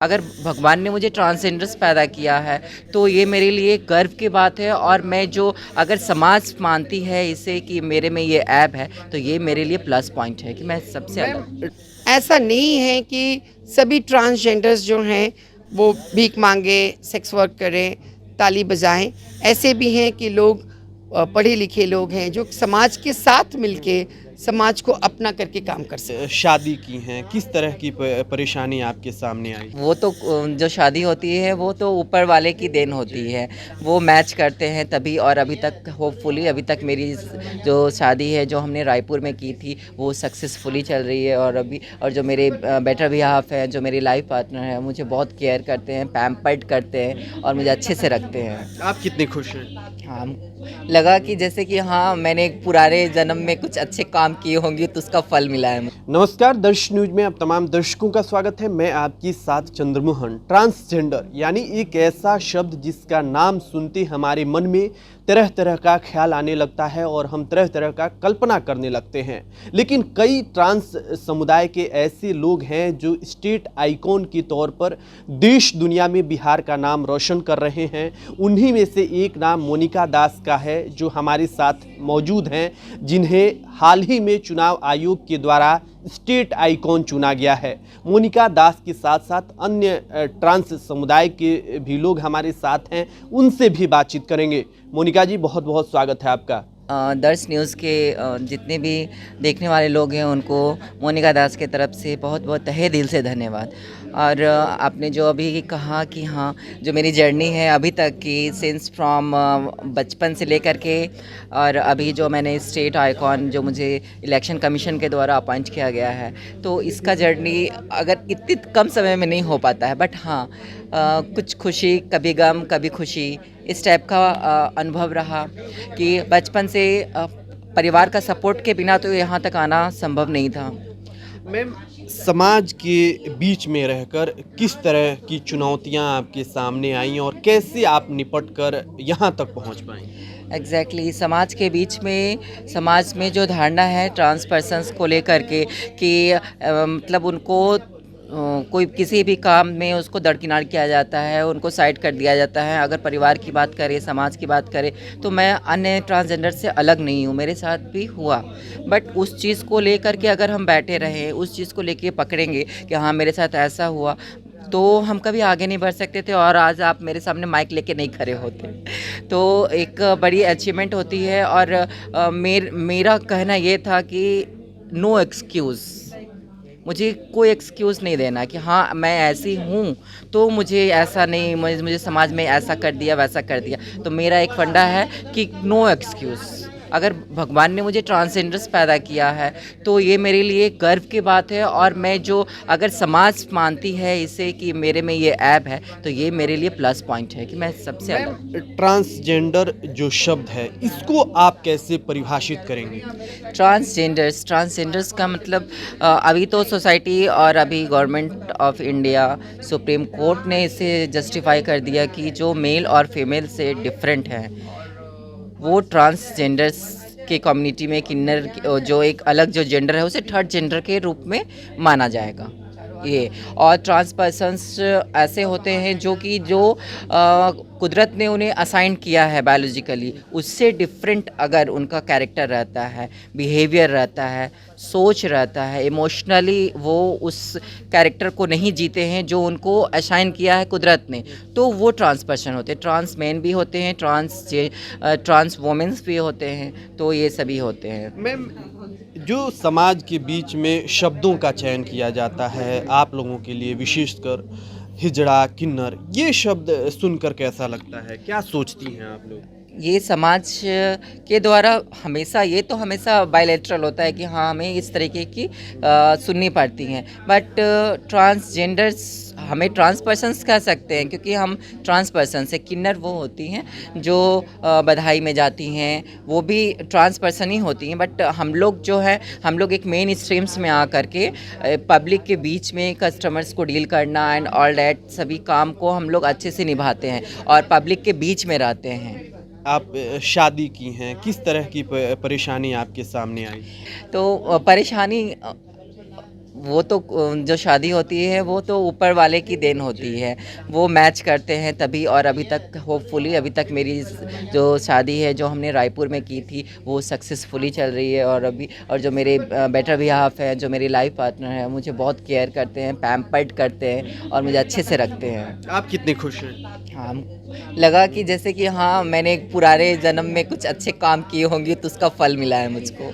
अगर भगवान ने मुझे ट्रांसजेंडर्स पैदा किया है तो ये मेरे लिए गर्व की बात है। और मैं जो अगर समाज मानती है इसे कि मेरे में ये ऐब है तो ये मेरे लिए प्लस पॉइंट है कि मैं सबसे मैम, अलग। ऐसा नहीं है कि सभी ट्रांसजेंडर्स जो हैं वो भीख मांगे, सेक्स वर्क करें, ताली बजाएं। ऐसे भी हैं कि लोग पढ़े लिखे लोग हैं जो समाज के साथ मिलके समाज को अपना करके काम कर सकते हैं। शादी की हैं, किस तरह की परेशानी आपके सामने आई? वो तो जो शादी होती है वो तो ऊपर वाले की देन होती है। वो मैच करते हैं तभी। और अभी तक होपफुली अभी तक मेरी जो शादी है जो हमने रायपुर में की थी वो सक्सेसफुली चल रही है। और जो मेरे बेटर भी हाफ है, जो मेरी लाइफ पार्टनर है, मुझे बहुत केयर करते हैं, पैम्पर्ड करते हैं और मुझे अच्छे से रखते हैं। आप कितने खुश हैं? हाँ, लगा कि जैसे कि हाँ मैंने एक पुराने जन्म में कुछ अच्छे काम किए होंगे तो उसका फल मिला है मुझे। नमस्कार, दर्श न्यूज में आप तमाम दर्शकों का स्वागत है। मैं आपके साथ चंद्रमोहन। ट्रांसजेंडर यानी एक ऐसा शब्द जिसका नाम सुनते हमारे मन में तरह तरह का ख्याल आने लगता है और हम तरह तरह का कल्पना करने लगते हैं। लेकिन कई ट्रांस समुदाय के ऐसे लोग हैं जो स्टेट आइकॉन के तौर पर देश दुनिया में बिहार का नाम रोशन कर रहे हैं। उन्हीं में से एक नाम मोनिका दास का है जो हमारे साथ मौजूद हैं, जिन्हें हाल ही में चुनाव आयोग के द्वारा स्टेट आइकॉन चुना गया है। मोनिका दास के साथ साथ अन्य ट्रांस समुदाय के भी लोग हमारे साथ हैं, उनसे भी बातचीत करेंगे। मोनिका जी, बहुत बहुत स्वागत है आपका। दर्श न्यूज़ के जितने भी देखने वाले लोग हैं उनको मोनिका दास के तरफ से बहुत बहुत तहे दिल से धन्यवाद। और आपने जो अभी कहा कि हाँ जो मेरी जर्नी है अभी तक की, सिंस फ्रॉम बचपन से लेकर के और अभी जो मैंने स्टेट आइकॉन जो मुझे इलेक्शन कमीशन के द्वारा अपॉइंट किया गया है, तो इसका जर्नी अगर इतनी कम समय में नहीं हो पाता है, बट हाँ कुछ खुशी, कभी गम, कभी खुशी, इस टाइप का अनुभव रहा कि बचपन से परिवार का सपोर्ट के बिना तो यहाँ तक आना संभव नहीं था। मैम, समाज के बीच में रहकर किस तरह की चुनौतियां आपके सामने आईं और कैसे आप निपट कर यहाँ तक पहुँच पाईं? एग्जैक्टली समाज के बीच में, समाज में जो धारणा है ट्रांस पर्सन्स को लेकर के कि मतलब उनको कोई किसी भी काम में उसको दरकिनार किया जाता है, उनको साइड कर दिया जाता है। अगर परिवार की बात करें, समाज की बात करें, तो मैं अन्य ट्रांसजेंडर से अलग नहीं हूँ, मेरे साथ भी हुआ। बट उस चीज़ को लेकर के अगर हम बैठे रहें, उस चीज़ को लेके पकड़ेंगे कि हाँ मेरे साथ ऐसा हुआ, तो हम कभी आगे नहीं बढ़ सकते थे और आज आप मेरे सामने माइक लेके नहीं खड़े होते। तो एक बड़ी अचीवमेंट होती है। और मेरा कहना ये था कि नो एक्सक्यूज़, मुझे कोई एक्सक्यूज़ नहीं देना कि हाँ मैं ऐसी हूँ तो मुझे ऐसा नहीं, मुझे समाज में ऐसा कर दिया, वैसा कर दिया। तो मेरा एक फंडा है कि नो एक्सक्यूज़। अगर भगवान ने मुझे ट्रांसजेंडर्स पैदा किया है तो ये मेरे लिए गर्व की बात है। और मैं जो अगर समाज मानती है इसे कि मेरे में ये ऐब है तो ये मेरे लिए प्लस पॉइंट है कि मैं सबसे अलग। ट्रांसजेंडर जो शब्द है, इसको आप कैसे परिभाषित करेंगे? ट्रांसजेंडर्स का मतलब अभी तो सोसाइटी और अभी government of India, supreme court ने इसे जस्टिफाई कर दिया कि जो मेल और फीमेल से डिफरेंट हैं वो ट्रांसजेंडर्स के कम्युनिटी में किन्नर जो एक अलग जो जेंडर है उसे थर्ड जेंडर के रूप में माना जाएगा ये। और ट्रांस पर्सन्स ऐसे होते हैं जो कुदरत ने उन्हें असाइन किया है बायोलॉजिकली, उससे डिफरेंट अगर उनका कैरेक्टर रहता है, बिहेवियर रहता है, सोच रहता है, इमोशनली वो उस कैरेक्टर को नहीं जीते हैं जो उनको असाइन किया है कुदरत ने, तो वो ट्रांस पर्सन होते हैं। ट्रांस मैन भी होते हैं, ट्रांस वोमेंस भी होते हैं, तो ये सभी होते हैं। मैम, जो समाज के बीच में शब्दों का चयन किया जाता है, आप लोगों के लिए विशेषकर हिजड़ा, किन्नर, ये शब्द सुनकर कैसा लगता है? क्या सोचती हैं आप लोग? ये समाज के द्वारा हमेशा बायलैटरल होता है कि हाँ हमें इस तरीके की सुननी पड़ती हैं। बट ट्रांसजेंडर्स हमें ट्रांस पर्सन्स कह सकते हैं क्योंकि हम ट्रांस पर्सन से, किन्नर वो होती हैं जो बधाई में जाती हैं, वो भी ट्रांस पर्सन ही होती हैं। बट हम लोग जो है, हम लोग एक मेन स्ट्रीम्स में आ करके पब्लिक के बीच में कस्टमर्स को डील करना एंड ऑल डैट सभी काम को हम लोग अच्छे से निभाते हैं और पब्लिक के बीच में रहते हैं। आप शादी की हैं, किस तरह की परेशानी आपके सामने आई? तो परेशानी वो तो जो शादी होती है वो तो ऊपर वाले की देन होती है, वो मैच करते हैं तभी। और अभी तक होपफुली अभी तक मेरी जो शादी है जो हमने रायपुर में की थी वो सक्सेसफुली चल रही है। और अभी और जो मेरे बेटर भी हाफ हैं, जो मेरी लाइफ पार्टनर है, मुझे बहुत केयर करते हैं, पैम्पर्ड करते हैं और मुझे अच्छे से रखते हैं। आप कितने खुश हैं? हाँ, लगा कि जैसे कि हाँ मैंने एक पुराने जन्म में कुछ अच्छे काम किए होंगे तो उसका फल मिला है मुझको,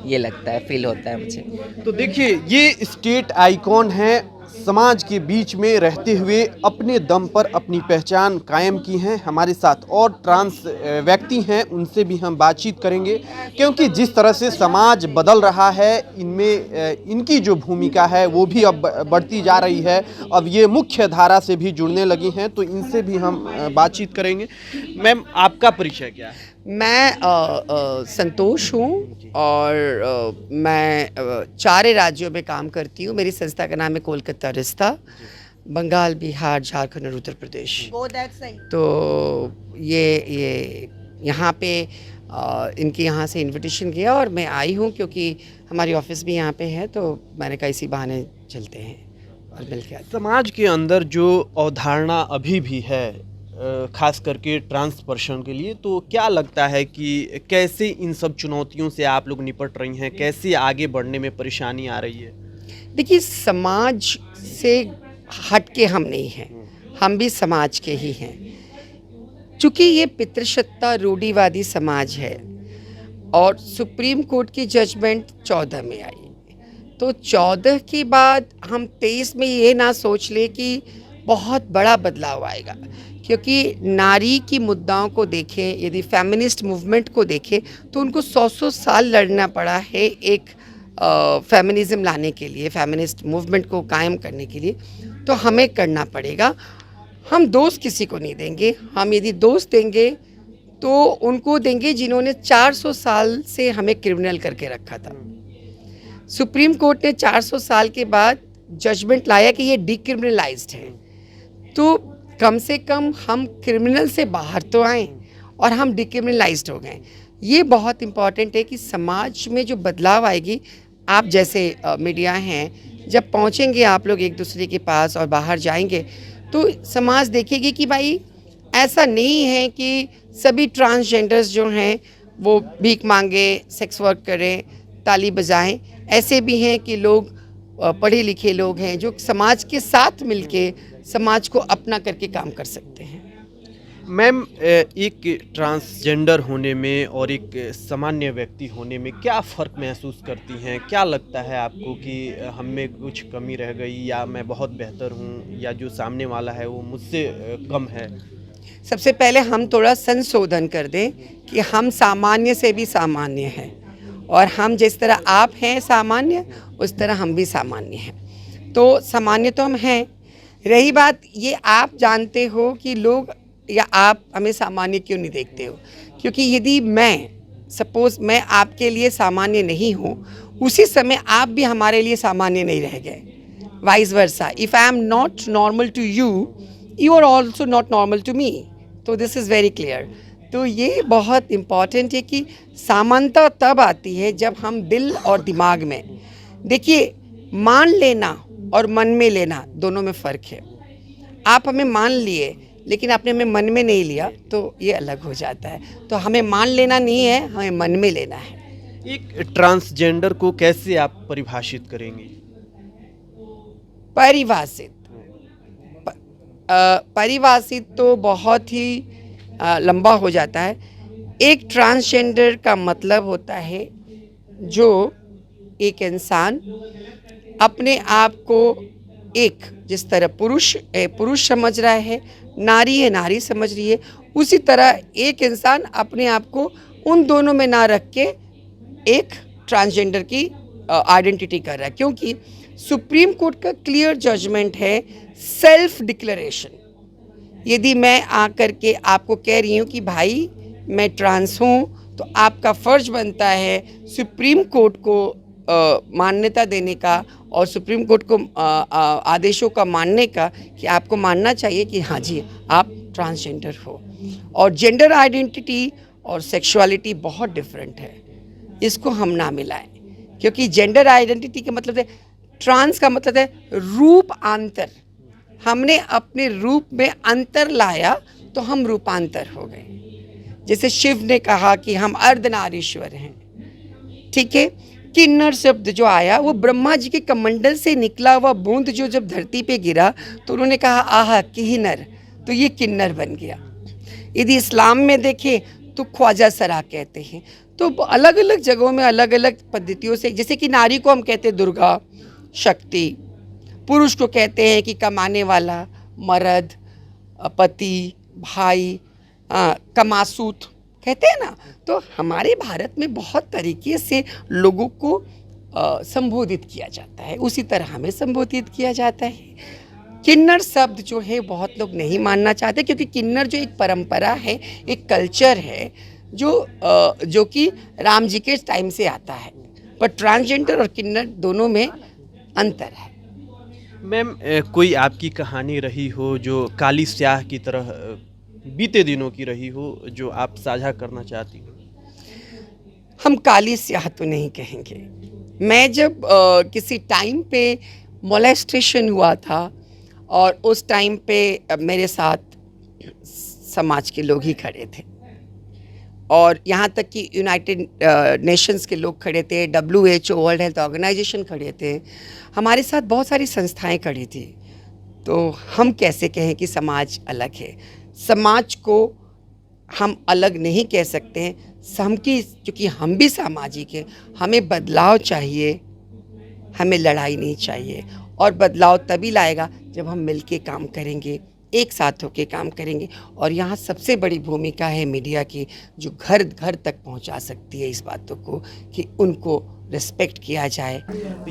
ये लगता है, फील होता है मुझे। तो देखिए, ये स्टेट आइकॉन है, समाज के बीच में रहते हुए अपने दम पर अपनी पहचान कायम की हैं। हमारे साथ और ट्रांस व्यक्ति हैं, उनसे भी हम बातचीत करेंगे, क्योंकि जिस तरह से समाज बदल रहा है इनमें इनकी जो भूमिका है वो भी अब बढ़ती जा रही है। अब ये मुख्य धारा से भी जुड़ने लगी हैं, तो इनसे भी हम बातचीत करेंगे। मैम, आपका परिचय क्या है? मैं संतोष हूँ और मैं 4 राज्यों में काम करती हूँ। मेरी संस्था का नाम है कोलकाता रिश्ता, बंगाल, बिहार, झारखंड और उत्तर प्रदेश। तो ये यहाँ पे इनके यहाँ से इनविटेशन गया और मैं आई हूँ क्योंकि हमारी ऑफिस भी यहाँ पे है, तो मैंने कहा इसी बहाने चलते हैं और मिल के आते हैं। समाज के अंदर जो अवधारणा अभी भी है, खास करके ट्रांस पर्सन के लिए, तो क्या लगता है कि कैसे इन सब चुनौतियों से आप लोग निपट रही हैं, कैसे आगे बढ़ने में परेशानी आ रही है? देखिए, समाज से हट के हम नहीं हैं, हम भी समाज के ही हैं। चूँकि ये पितृसत्ता रूढ़िवादी समाज है और सुप्रीम कोर्ट की जजमेंट 14 में आई, तो 14 के बाद हम 23 में ये ना सोच ले कि बहुत बड़ा बदलाव आएगा, क्योंकि नारी की मुद्दाओं को देखें, यदि फेमिनिस्ट मूवमेंट को देखें तो उनको 100 साल लड़ना पड़ा है एक फेमिनिज्म लाने के लिए, फेमिनिस्ट मूवमेंट को कायम करने के लिए। तो हमें करना पड़ेगा। हम दोस्त किसी को नहीं देंगे, हम यदि दोस्त देंगे तो उनको देंगे जिन्होंने 400 साल से हमें क्रिमिनल करके रखा था। सुप्रीम कोर्ट ने 400 साल के बाद जजमेंट लाया कि ये डिक्रिमिनलाइज्ड है, तो कम से कम हम क्रिमिनल से बाहर तो आएँ और हम डिक्रिमिनलाइज्ड हो गए। ये बहुत इम्पॉर्टेंट है कि समाज में जो बदलाव आएगी, आप जैसे मीडिया हैं, जब पहुंचेंगे आप लोग एक दूसरे के पास और बाहर जाएंगे तो समाज देखेगी कि भाई ऐसा नहीं है कि सभी ट्रांसजेंडर्स जो हैं वो भीख मांगे, सेक्स वर्क करें, ताली बजाएं। ऐसे भी हैं कि लोग पढ़े लिखे लोग हैं जो समाज के साथ मिलके समाज को अपना करके काम कर सकते हैं। मैम, एक ट्रांसजेंडर होने में और एक सामान्य व्यक्ति होने में क्या फ़र्क महसूस करती हैं? क्या लगता है आपको कि हम में कुछ कमी रह गई, या मैं बहुत बेहतर हूँ, या जो सामने वाला है वो मुझसे कम है? सबसे पहले हम थोड़ा संशोधन कर दें कि हम सामान्य से भी सामान्य हैं, और हम जिस तरह आप हैं सामान्य, उस तरह हम भी सामान्य हैं। तो सामान्य तो हम हैं। रही बात ये, आप जानते हो कि लोग या आप हमें सामान्य क्यों नहीं देखते हो, क्योंकि यदि सपोज़ मैं आपके लिए सामान्य नहीं हूँ, उसी समय आप भी हमारे लिए सामान्य नहीं रह गए। Vice versa, if I am not normal to you, you are also not normal to me. तो दिस इज़ वेरी क्लियर। तो ये बहुत इम्पॉर्टेंट है कि समानता तब आती है जब हम दिल और दिमाग में, देखिए, मान लेना और मन में लेना दोनों में फ़र्क है। आप हमें मान लिए लेकिन आपने हमें मन में नहीं लिया, तो ये अलग हो जाता है। तो हमें मान लेना नहीं है, हमें मन में लेना है। एक ट्रांसजेंडर को कैसे आप परिभाषित करेंगी? परिभाषित तो बहुत ही लंबा हो जाता है। एक ट्रांसजेंडर का मतलब होता है जो एक इंसान अपने आप को एक, जिस तरह पुरुष समझ रहा है, नारी है नारी समझ रही है, उसी तरह एक इंसान अपने आप को उन दोनों में ना रख के एक ट्रांसजेंडर की आइडेंटिटी कर रहा है। क्योंकि सुप्रीम कोर्ट का क्लियर जजमेंट है सेल्फ डिक्लेरेशन। यदि मैं आकर के आपको कह रही हूँ कि भाई मैं ट्रांस हूँ, तो आपका फ़र्ज बनता है सुप्रीम कोर्ट को मान्यता देने का और सुप्रीम कोर्ट को आदेशों का मानने का, कि आपको मानना चाहिए कि हाँ जी आप ट्रांसजेंडर हो। और जेंडर आइडेंटिटी और सेक्सुअलिटी बहुत डिफरेंट है, इसको हम ना मिलाएं। क्योंकि जेंडर आइडेंटिटी का मतलब है ट्रांस का मतलब है रूपांतर। हमने अपने रूप में अंतर लाया तो हम रूपांतर हो गए। जैसे शिव ने कहा कि हम अर्धनारीश्वर हैं, ठीक है। किन्नर शब्द जो आया वो ब्रह्मा जी के कमंडल से निकला हुआ बूंद जो जब धरती पे गिरा तो उन्होंने कहा आहा किन्नर, तो ये किन्नर बन गया। यदि इस्लाम में देखें तो ख्वाजा सरा कहते हैं। तो अलग अलग जगहों में अलग अलग पद्धतियों से, जैसे कि नारी को हम कहते हैं दुर्गा शक्ति, पुरुष को कहते हैं कि कमाने वाला, मर्द, पति, भाई, कमासूत कहते हैं ना। तो हमारे भारत में बहुत तरीके से लोगों को संबोधित किया जाता है, उसी तरह हमें संबोधित किया जाता है। किन्नर शब्द जो है बहुत लोग नहीं मानना चाहते, क्योंकि किन्नर जो एक परंपरा है, एक कल्चर है जो कि राम जी के टाइम से आता है। पर ट्रांसजेंडर और किन्नर दोनों में अंतर है। मैम, कोई आपकी कहानी रही हो जो काली स्याह की तरह बीते दिनों की रही हो, जो आप साझा करना चाहती हो? हम काली स्याह तो नहीं कहेंगे। मैं जब किसी टाइम पे मोलेस्टेशन हुआ था और उस टाइम पे मेरे साथ समाज के लोग ही खड़े थे, और यहाँ तक कि यूनाइटेड नेशंस के लोग खड़े थे, WHO वर्ल्ड हेल्थ ऑर्गेनाइजेशन खड़े थे, हमारे साथ बहुत सारी संस्थाएं खड़ी थी। तो हम कैसे कहें कि समाज अलग है? समाज को हम अलग नहीं कह सकते हैं, क्योंकि हम भी सामाजिक हैं। हमें बदलाव चाहिए, हमें लड़ाई नहीं चाहिए। और बदलाव तभी लाएगा जब हम मिलके काम करेंगे, एक साथ होके काम करेंगे। और यहाँ सबसे बड़ी भूमिका है मीडिया की, जो घर घर तक पहुँचा सकती है इस बातों को कि उनको रिस्पेक्ट किया जाए।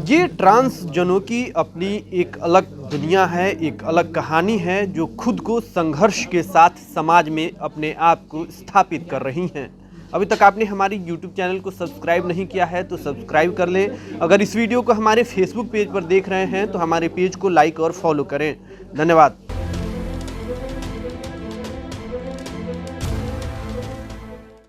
ये ट्रांसजनों की अपनी एक अलग दुनिया है, एक अलग कहानी है, जो खुद को संघर्ष के साथ समाज में अपने आप को स्थापित कर रही हैं। अभी तक आपने हमारी YouTube चैनल को सब्सक्राइब नहीं किया है तो सब्सक्राइब कर लें। अगर इस वीडियो को हमारे Facebook पेज पर देख रहे हैं तो हमारे पेज को लाइक और फॉलो करें। धन्यवाद।